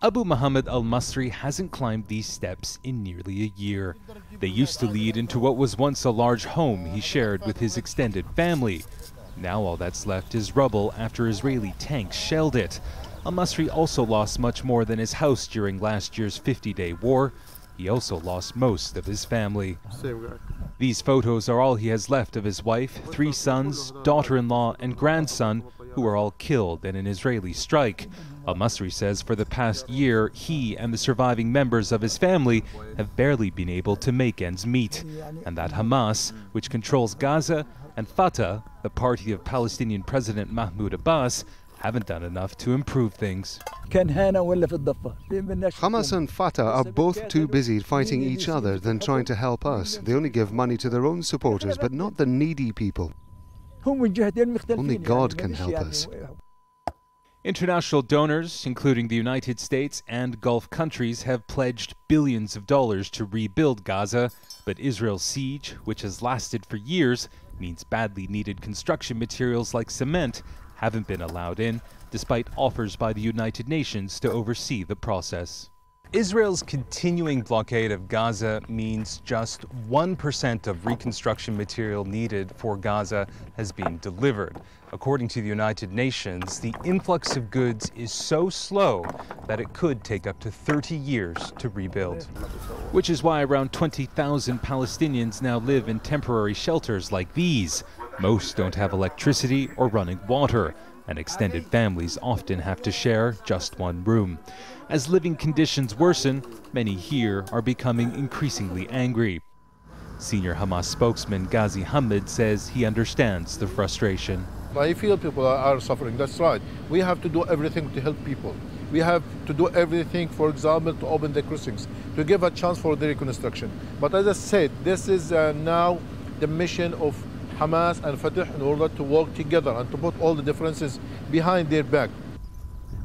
Abu Muhammad al-Masri hasn't climbed these steps in nearly a year. They used to lead into what was once a large home he shared with his extended family. Now all that's left is rubble after Israeli tanks shelled it. Al-Masri also lost much more than his house during last year's 50-day war. He also lost most of his family. These photos are all he has left of his wife, 3 sons, daughter-in-law, and grandson, who were all killed in an Israeli strike. Al-Masri says for the past year, he and the surviving members of his family have barely been able to make ends meet, and that Hamas, which controls Gaza, and Fatah, the party of Palestinian President Mahmoud Abbas, haven't done enough to improve things. Hamas and Fatah are both too busy fighting each other than trying to help us. They only give money to their own supporters, but not the needy people. Only God can help us. International donors, including the United States and Gulf countries, have pledged billions of dollars to rebuild Gaza, but Israel's siege, which has lasted for years, means badly needed construction materials like cement haven't been allowed in, despite offers by the United Nations to oversee the process. Israel's continuing blockade of Gaza means just 1% of reconstruction material needed for Gaza has been delivered. According to the United Nations, the influx of goods is so slow that it could take up to 30 years to rebuild. Which is why around 20,000 Palestinians now live in temporary shelters like these. Most don't have electricity or running water, and extended families often have to share just one room. As living conditions worsen, many here are becoming increasingly angry. Senior Hamas spokesman Ghazi Hamid says he understands the frustration. I feel people are suffering, that's right. We have to do everything to help people. We have to do everything, for example, to open the crossings, to give a chance for the reconstruction. But as I said, this is now the mission of Hamas and Fatah in order to work together and to put all the differences behind their back.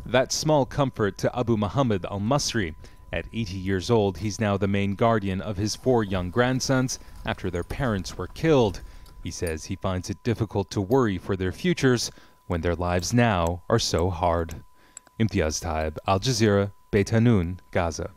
That's small comfort to Abu Muhammad al-Masri. At 80 years old, he's now the main guardian of his 4 young grandsons after their parents were killed. He says he finds it difficult to worry for their futures when their lives now are so hard. Imtiaz Taib, Al Jazeera, Beit Hanun, Gaza.